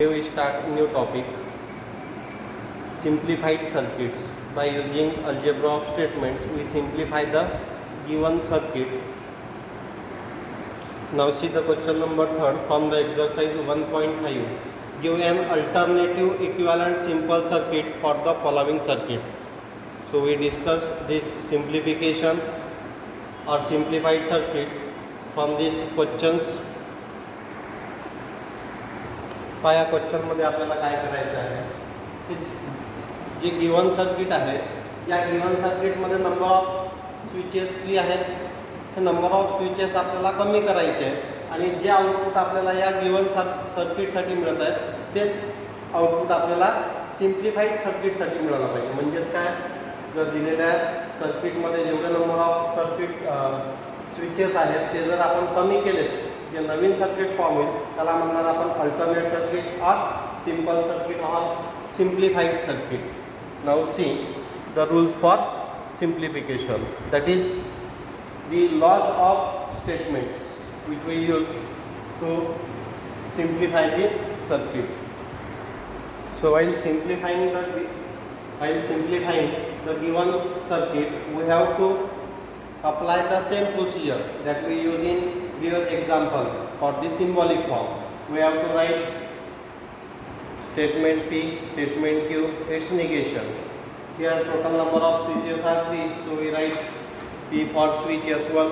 We start new topic, simplified circuits. By using algebra of statements, we simplify the given circuit. Now see the question number 3 from the exercise 1.5. Give an alternative equivalent simple circuit for the following circuit. So we discuss this simplification or simplified circuit from these questions. या क्वेश्चनमध्ये आपल्याला काय करायचं आहे, जे given circuit आहे या given सर्किटमध्ये number of switches 3 आहेत. हे number of switches आपल्याला कमी करायचे आहेत आणि जे आउटपुट आपल्याला या गिवन सर्किटसाठी मिळत आहे तेच आउटपुट आपल्याला सिम्प्लिफाईड सर्किटसाठी मिळालं पाहिजे. म्हणजेच काय, जर दिलेल्या सर्किटमध्ये जेवढे नंबर ऑफ स्विचेस आहेत ते जर आपण कमी केलेत, जे नवीन सर्किट फॉर्म होईल त्याला म्हणणार आपण alternate circuit or simple circuit or simplified circuit. Now see the rules for simplification, that is the laws of statements which we use to simplify this circuit. So while simplifying the given circuit, we have to apply the same procedure that we use in previous example. For the symbolic form, we have to write statement P, statement Q, its negation. Here total number of switches are 3, so we write P for switch S1,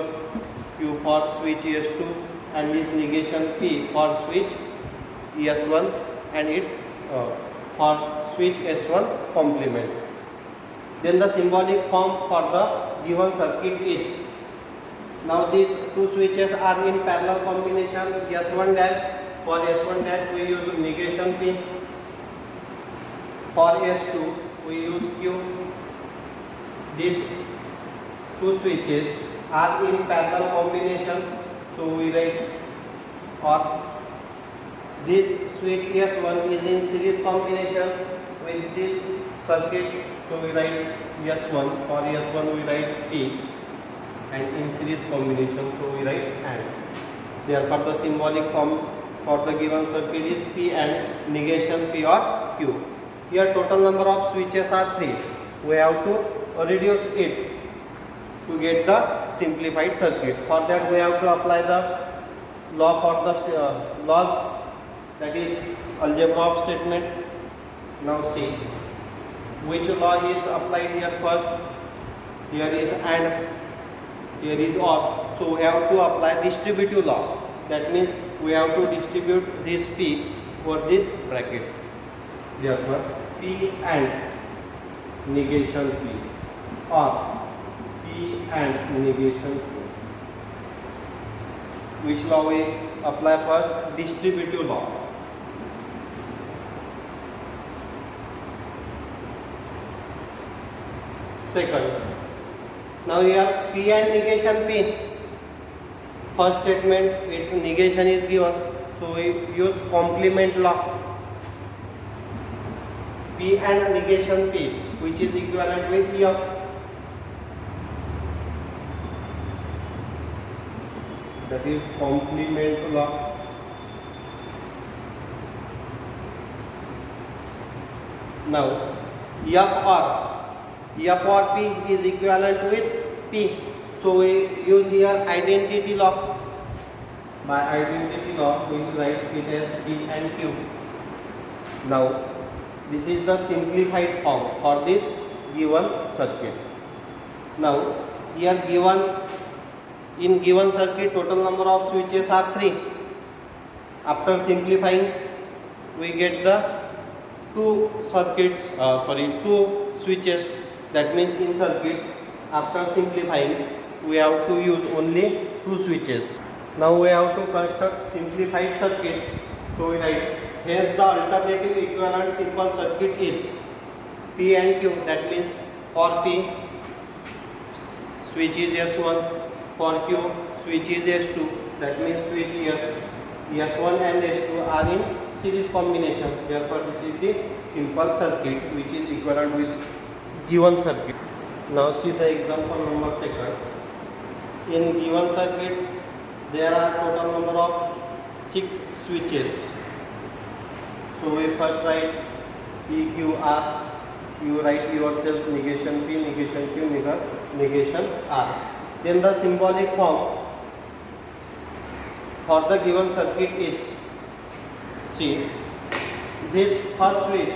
Q for switch S2, and this negation P for switch S1 and its for switch S1 complement. Then the symbolic form for the given circuit is, now these two switches are in parallel combination S1 dash. For S1 dash we use negation P. For S2 we use Q. These two switches are in parallel combination, so we write, or this switch S1 is in series combination with this circuit, so we write S1. For S1 we write P, and in series combination, so we write AND. Therefore the symbolic form for the given circuit is P and negation P or Q. Here total number of switches are 3. We have to reduce it to get the simplified circuit. For that we have to apply the law for the laws, that is algebra of statement. Now see which law is applied here first. Here is AND, here is OR, so we have to apply distributive law. That means we have to distribute this P over this bracket. Therefore P and negation P, or P and negation Q. Which law we apply first? Distributive law. Second, now here P and negation P. First statement, its negation is given, so we use complement law. P and negation P, which is equivalent with E of, that is complement law. Now E of R, E of R P is equivalent with P, so we use here identity law. By identity law we write it as P and Q. Now this is the simplified form for this given circuit. Now here given, in given circuit total number of switches are 3. After simplifying we get the two switches. That means in circuit after simplifying we have to use only 2 switches. Now we have to construct simplified circuit, so we write, hence the alternative equivalent simple circuit is P and Q. That means for P switch is S1, for Q switch is S2. That means switch S1 and S2 are in series combination. Therefore this is the simple circuit which is equivalent with given circuit. Now see the example number 2. In given circuit there are total number of 6 switches. So we first write PQR. You write yourself negation P, negation Q, negation R. Then the symbolic form for the given circuit is, see, this first switch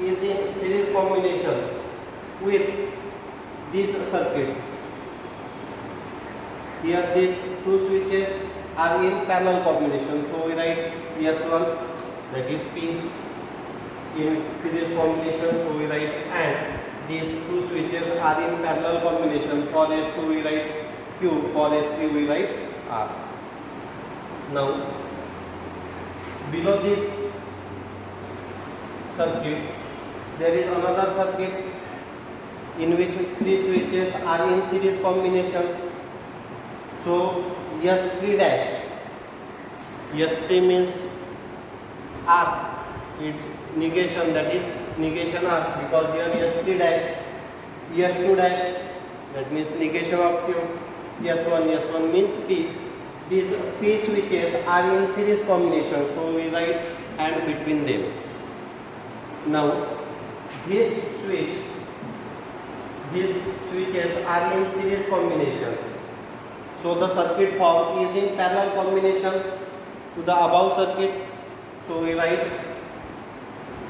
is in series combination with this circuit. Here these two switches are in parallel combination. So we write S1, that is P, in series combination. So we write, and these two switches are in parallel combination. For S2 we write Q, for S3 we write R. Now below this circuit there is another circuit in which three switches are in series combination. So S3 dash, S3 means R, its negation, that is negation R, because here S3 dash, S2 dash, that means negation of Q, S1 means P. These P switches are in series combination, so we write and between them. Now these switches are in series combination. So the circuit form is in parallel combination to the above circuit. So we write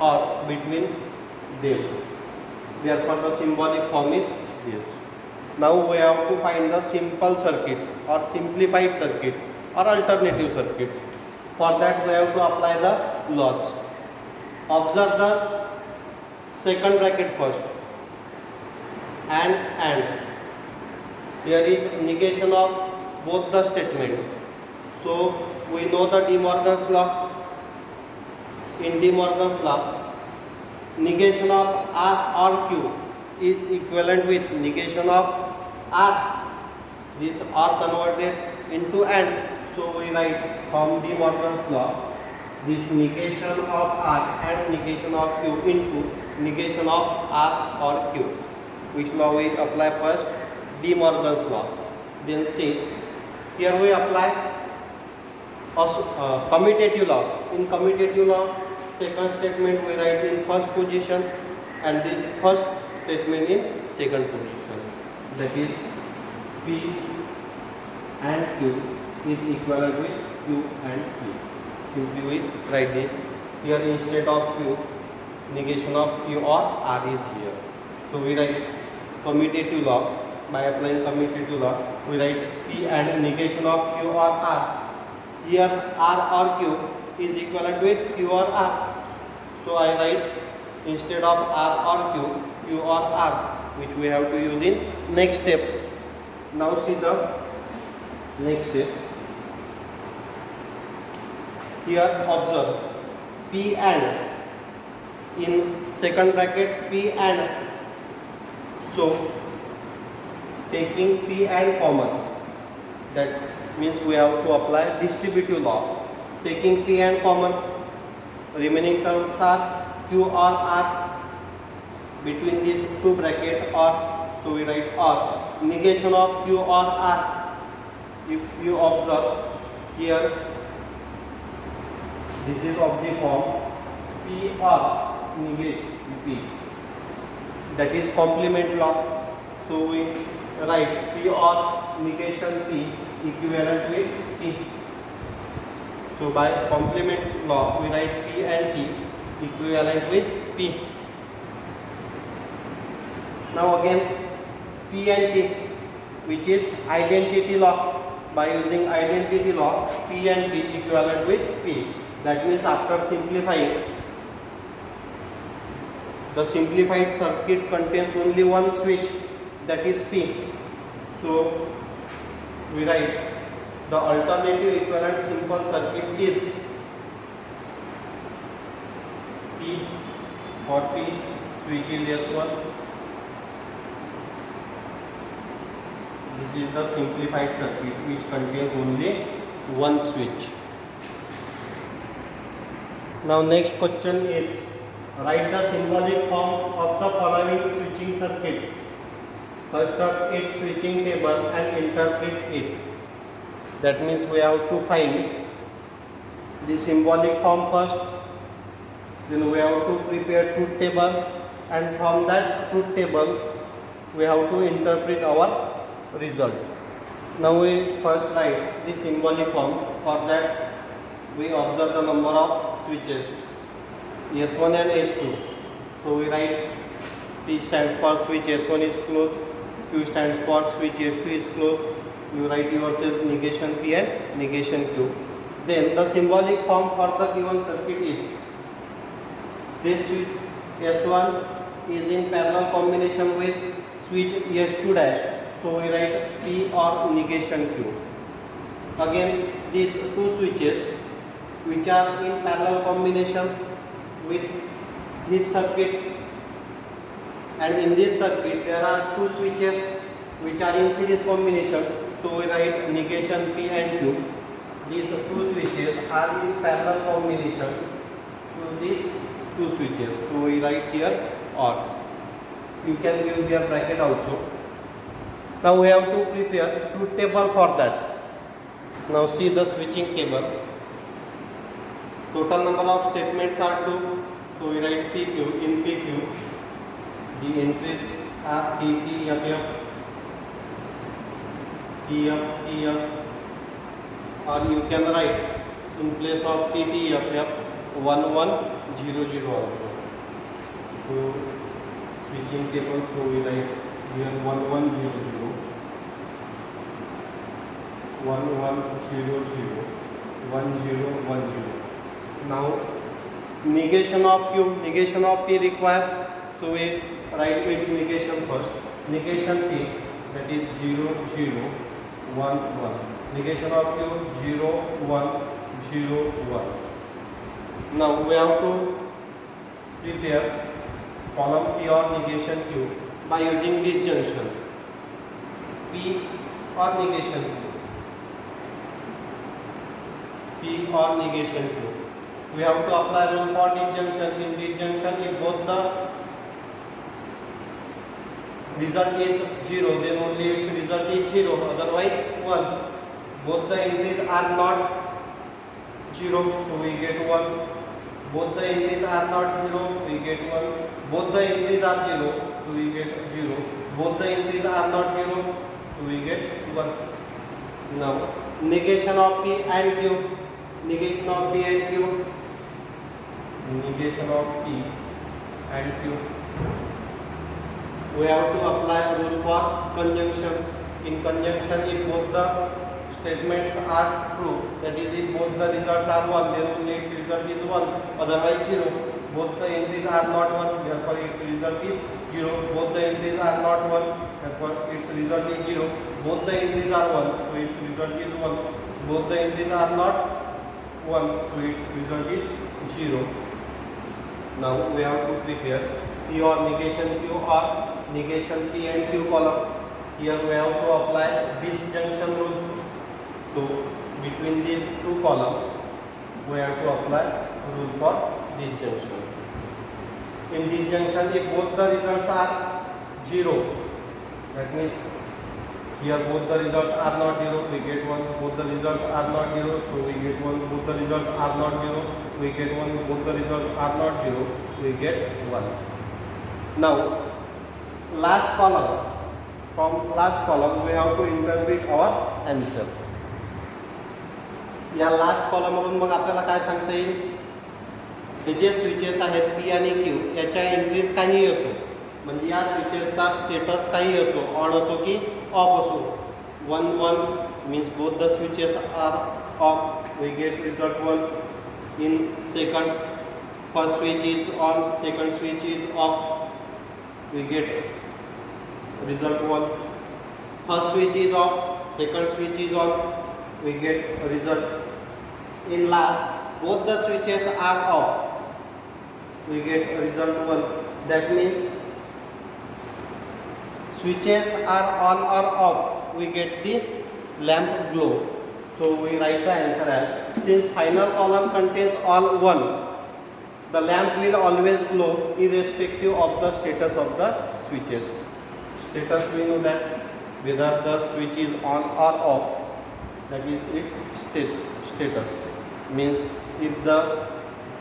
or between them. Therefore the symbolic form is this. Now we have to find the simple circuit or simplified circuit or alternative circuit. For that we have to apply the laws. Observe the second bracket first. And here is negation of both the statement. So we know the De Morgan's law. In De Morgan's law, negation of R or Q is equivalent with negation of R. These are converted into AND. So we write from De Morgan's law, this negation of R and negation of Q into negation of R or Q. Which law we apply first? De Morgan's law. Then see, here we apply commutative law. In commutative law, second statement we write in first position and this first statement in second position. That is P and Q is equivalent with Q and P. Simply we write this. Here instead of Q, negation of Q or R is here. So we write commutative law. By applying commutative law, we write P and negation of Q or R. Here R or Q is equivalent with Q or R. So I write instead of R or Q, Q or R, which we have to use in next step. Now see the next step. Here observe P and, in second bracket P and. So taking P and common, that means we have to apply distributive law. Taking P and common, remaining terms are Q or R between these two brackets or, so we write or. Negation of Q or R, if you observe here, this is of the form P or negation P, that is complement law. So we write P or negation P equivalent with P. So by complement law we write P and T equivalent with P. Now again P and T, which is identity law. By using identity law, P and T equivalent with P. That means after simplifying, the simplified circuit contains only one switch, that is P. So we write the alternative equivalent simple circuit is P for P, switch is S1. This is the simplified circuit which contains only one switch. Now next question is, write the symbolic form of the following switching circuit. Construct its switching table and interpret it. That means we have to find the symbolic form first Then we have to prepare truth table, and from that truth table we have to interpret our result. Now we first write the symbolic form. For that we observe the number of switches S1 and S2. So we write P stands for switch S1 is closed, Q stands for switch S2 is closed. You write yourself negation P and negation Q. Then the symbolic form for the given circuit is this switch S1 is in parallel combination with switch S2 dash. So we write P or negation Q. Again, these two switches which are in parallel combination with this circuit, and in this circuit there are two switches which are in series combination. So we write negation P and Q. These two switches are in parallel combination to these two switches. So we write here OR. You can give here bracket also. Now we have to prepare truth table for that. Now see the switching table. Total number of statements are 2. So we write PQ. In PQ, the entries are TT, FF, TF, TF, or you can write in place of TT, FF 1100 also. So switching table, so we write here 1100, 1100, 1010. Now negation of Q, negation of P required. So we write its negation first. Negation P, that is 0 0 1 1. Negation of Q 0 1 0 1. Now we have to prepare column P or negation Q by using this junction. P or negation Q. P or negation Q. We have to apply rule for disjunction. In disjunction, if both the result is 0, then only its result is 0, otherwise 1. Both the entries are not 0, so we get 1. Both the entries are not 0, we get 1. Both the entries are 0, so we get 0. Both the entries are not 0, so we get 1. Now, negation of P and Q. Negation of P and Q. Negation of P and Q. We have to apply rule for conjunction. In conjunction, if both the statements are true, that is, if both the results are 1, then only its result is 1, otherwise 0. Both the entries are not 1, therefore its result is 0. Both the entries are not 1, therefore its result is 0. Both the entries are 1, so its result is 1. Both the entries are not 1, so its result is 0. Now we have to prepare P or negation Q or negation P and Q column. Here we have to apply disjunction rule. So between these two columns we have to apply rule for disjunction. In disjunction, if both the results are 0, that means here both the results are not 0, we get 1. Both the results are not 0, so we get 1. Both the results are not 0, we get 1. Both the results are not 0, we get 1. Now last column, from last column we have to interpret our answer. या last column वरून मग आपल्याला काय सांगता येईल, हे जे switches आहेत P आणि Q याच्या entries काही असो, म्हणजे या स्विचेसचा स्टेटस काही असो, ऑन असो की ऑफ असो, 1 1 means both the switches are off, we get result 1. In second, first switch is on, second switch is off, we get result 1. First switch is off, second switch is on, we get result. In last, both the switches are off, we get result 1. That means switches are on or off, we get the lamp glow. So we write the answer as, since final column contains all 1, the lamp will always glow irrespective of the status of the switches. Status, we know that whether the switch is on or off, that is its status. Means if the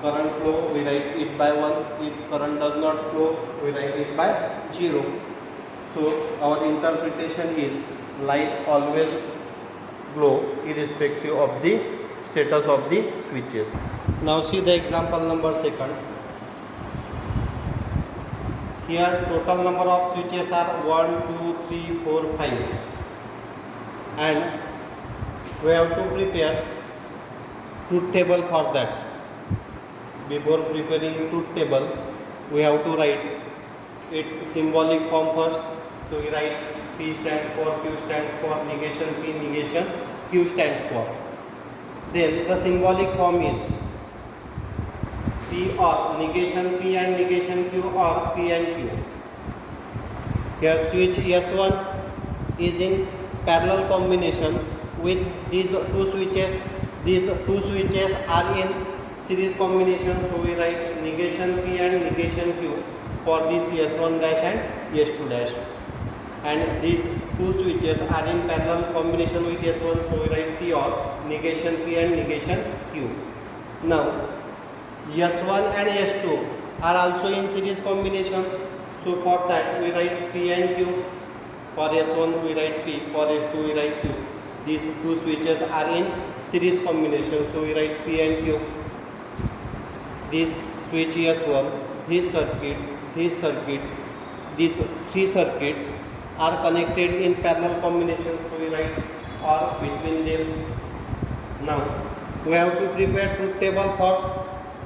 current flow, we write it by 1. If current does not flow, we write it by 0. So our interpretation is light always glow irrespective of the status of the switches. Now see the example number 2. Here total number of switches are 1, 2, 3, 4, 5, and we have to prepare truth table for that. Before preparing truth table, we have to write its symbolic form first. So we write P stands for, Q stands for, negation P, negation Q stands for. Then the symbolic form is P or, negation P and negation Q or P and Q. Here switch S1 is in parallel combination with these two switches. These two switches are in series combination, so we write negation P and negation Q for this S1 dash and S2 dash. And these two switches are in parallel combination with S1, so we write P or, negation P and negation Q. Now S1 and S2 are also in series combination, so for that we write P and Q. For S1 we write P, for S2 we write Q. These two switches are in series combination, so we write P and Q. This switch S1, this circuit, these three circuits are connected in parallel combination, so we write or between them. Now we have to prepare truth table for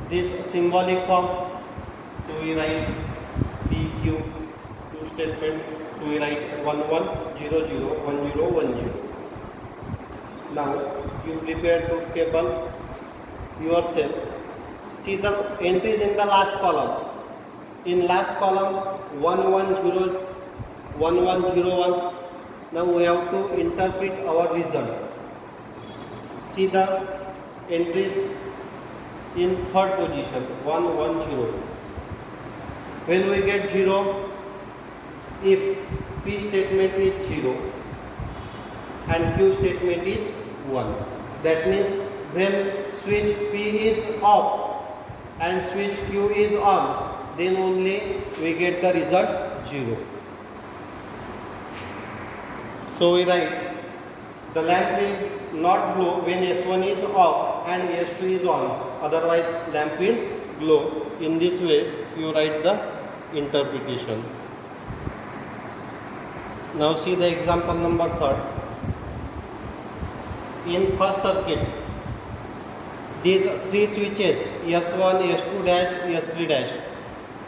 this symbolic form, so we write PQ, two statement, so we write 1 1 0 0 1 0 1 0. Now you prepare truth table yourself. See the entries in the last column. In last column 1 1 0 1 1 0 1. Now we have to interpret our result. See the entries in third position 1 1 0. When we get 0, if P statement is 0 and Q statement is 1, that means when switch P is off and switch Q is on, then only we get the result 0. So we write the lamp will not glow when S1 is off and S2 is on, otherwise lamp will glow. In this way you write the interpretation. Now see the example number 3. In first circuit, these three switches S1, S2 dash, S3 dash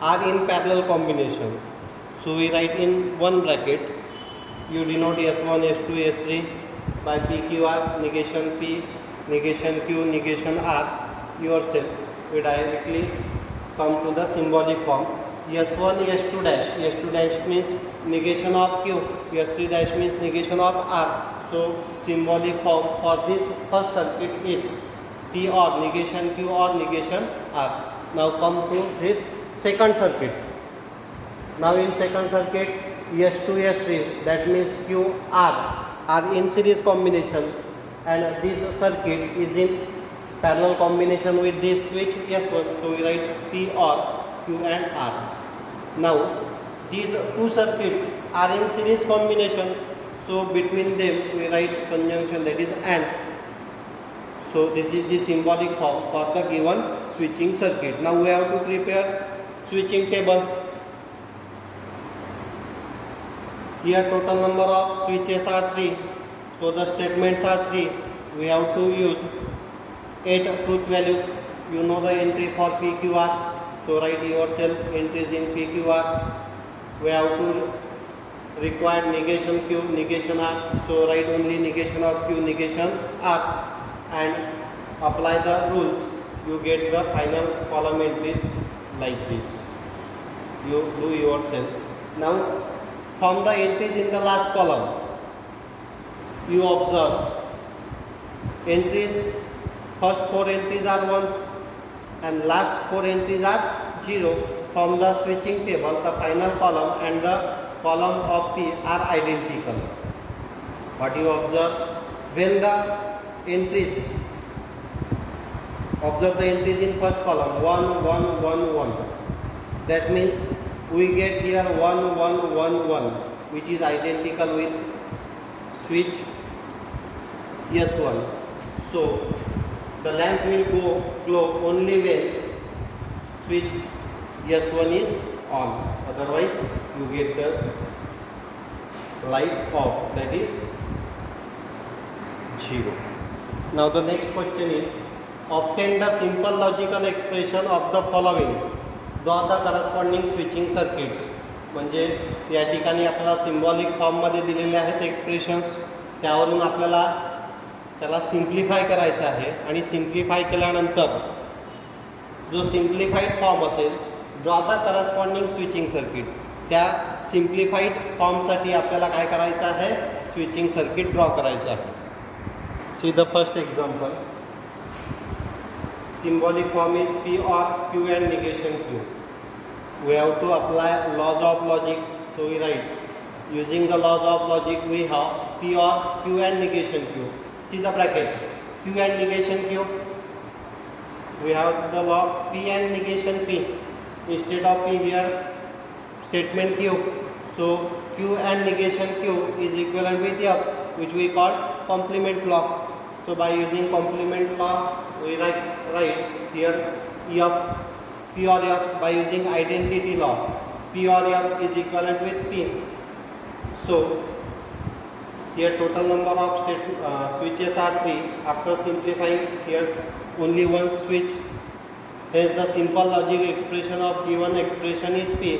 are in parallel combination. So we write in one bracket, you denote S1, S2, S3 by PQR, negation P, negation Q, negation R. Yourself, we directly come to the symbolic form. S1, S2 dash. S2 dash means negation of Q. S3 dash means negation of R. So symbolic form for this first circuit is P or, negation Q or, negation R. Now come to this second circuit. Now in second circuit S2, S3, that means Q, R are in series combination, and this circuit is in parallel combination with this switch S1, so we write P or, Q and R. Now these two circuits are in series combination, so between them we write conjunction, that is AND. So this is the symbolic form for the given switching circuit. Now we have to prepare switching table. Here total number of switches are 3, so the statements are 3. We have to use 8 truth values. You know the entry for PQR, so write yourself entries in PQR. We have to require negation Q, negation R, so write only negation of Q, negation R, and apply the rules. You get the final column entries like this. You do yourself. Now from the entries in the last column, you observe entries, first 4 entries are 1 and last 4 entries are 0. From the switching table, the final column and the column of P are identical. What you observe, when the entries Observe the entries in first column 1 1 1 1. That means we get here 1 1 1 1, which is identical with switch S1. So the lamp will glow only when switch S1 is on, otherwise you get the light off, that is 0. Now the next question is, obtain the simple logical expression of the following. Draw the corresponding switching circuits. म्हणजे या ठिकाणी आपल्याला symbolic फॉर्ममध्ये दिलेले आहेत expressions, त्यावरून आपल्याला त्याला सिम्प्लिफाय करायचं आहे आणि सिम्प्लिफाय केल्यानंतर जो सिम्प्लिफाईड फॉर्म असेल, draw the corresponding switching circuit, त्या सिम्प्लिफाईड फॉर्मसाठी आपल्याला काय करायचं आहे, स्विचिंग सर्किट ड्रॉ करायचं आहे. See the first example. Symbolic form is P or Q and negation Q. We have to apply laws of logic. So we write, using the laws of logic we have P or Q and negation Q. See the bracket, Q and negation Q. We have the law P and negation P. Instead of P here, statement Q. So Q and negation Q is equivalent with F, which we call complement law. So by using complement law, we write here F, P or F by using identity law. P or F is equivalent with P. So here total number of switches are 3. After simplifying, here's only one switch. Hence the simple logic expression of given expression is P.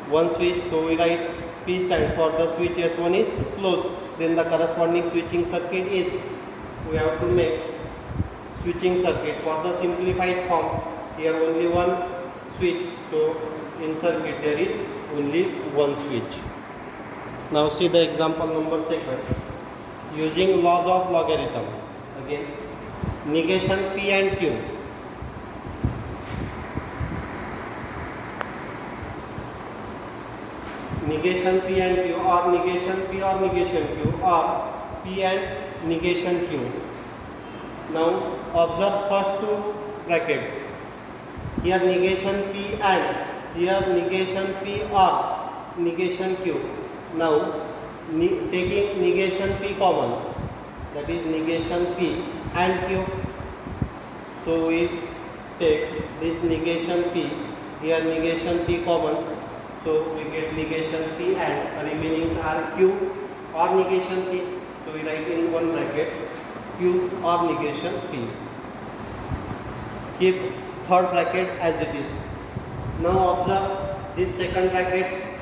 One switch, so we write P stands for the switch S1 is closed. Then the corresponding switching circuit is, we have to make switching circuit for the simplified form. Here only one switch, so in circuit there is only one switch. Now see the example number 2. Using laws of logarithm. Again, negation P and Q. Negation P and Q, or negation P or negation Q, or P and negation Q. Now observe first two brackets. Here negation P and, here negation P or negation Q. Now taking negation P common, that is negation P and Q. So we take this negation P, here negation P common. So we get negation P and remaining are Q or negation P. So we write in one bracket Q or negation P. Keep third bracket as it is. Now observe this second bracket,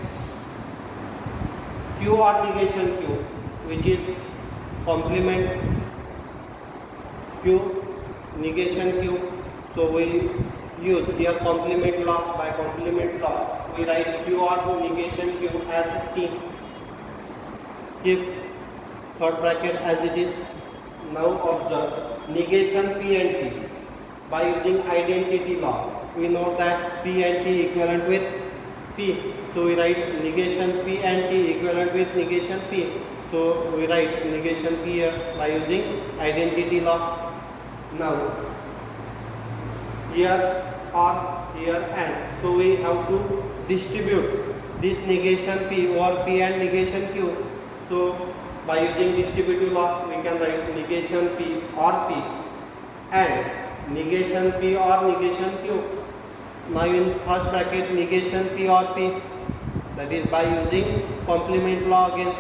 Q or negation Q, which is complement Q, negation Q. So we use here complement law. By complement law, we write Q or negation Q as T. Keep third bracket as it is. Now observe negation P and T. By using identity law, we know that P and T equivalent with P. So we write negation P and T equivalent with negation P. So we write negation P here by using identity law. Now here or here and, so we have to distribute this negation P or P and negation Q. So by using distributive law, we can write negation P or P and negation P or negation Q. Now in first bracket negation P or P, that is by using complement law again,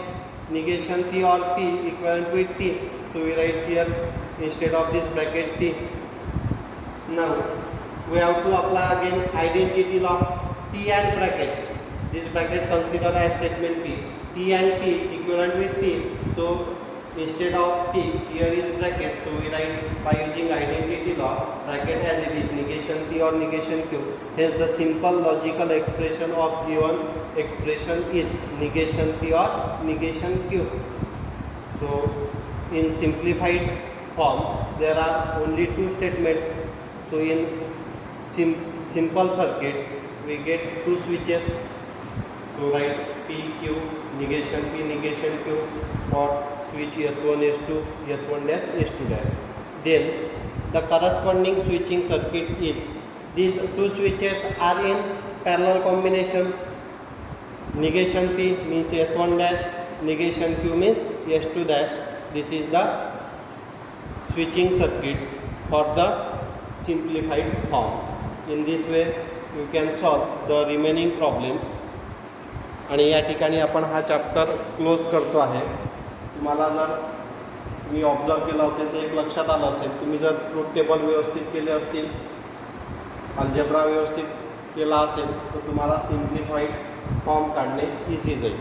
negation P or P equivalent with T. So we write here instead of this bracket T. Now we have to apply again identity law, T and bracket. This bracket considered as statement P. T and P equivalent with P. So instead of T, here is bracket. So we write by using identity law, bracket as it is, negation P or negation Q. Hence the simple logical expression of given expression is negation P or negation Q. So in simplified form, there are only two statements. So in simple circuit, we get two switches. So write P, Q, negation P, negation Q for switch S1, S2, S1 dash, S2 dash. Then the corresponding switching circuit is. These two switches are in parallel combination. Negation P means S1 dash, negation Q means S2 dash. This is the switching circuit for the simplified form. In this way you can solve the remaining problems. आणि या ठिकाणी आपण हा chapter close करतो आहे. तुम्हाला जर मी observe केलं असेल तर एक लक्षात आलं असेल, तुम्ही जर ट्रूथ टेबल व्यवस्थित केले असतील, अल्जेब्रा व्यवस्थित केला असेल तर तुम्हाला सिम्प्लिफाईड फॉर्म काढणे इझी जाईल.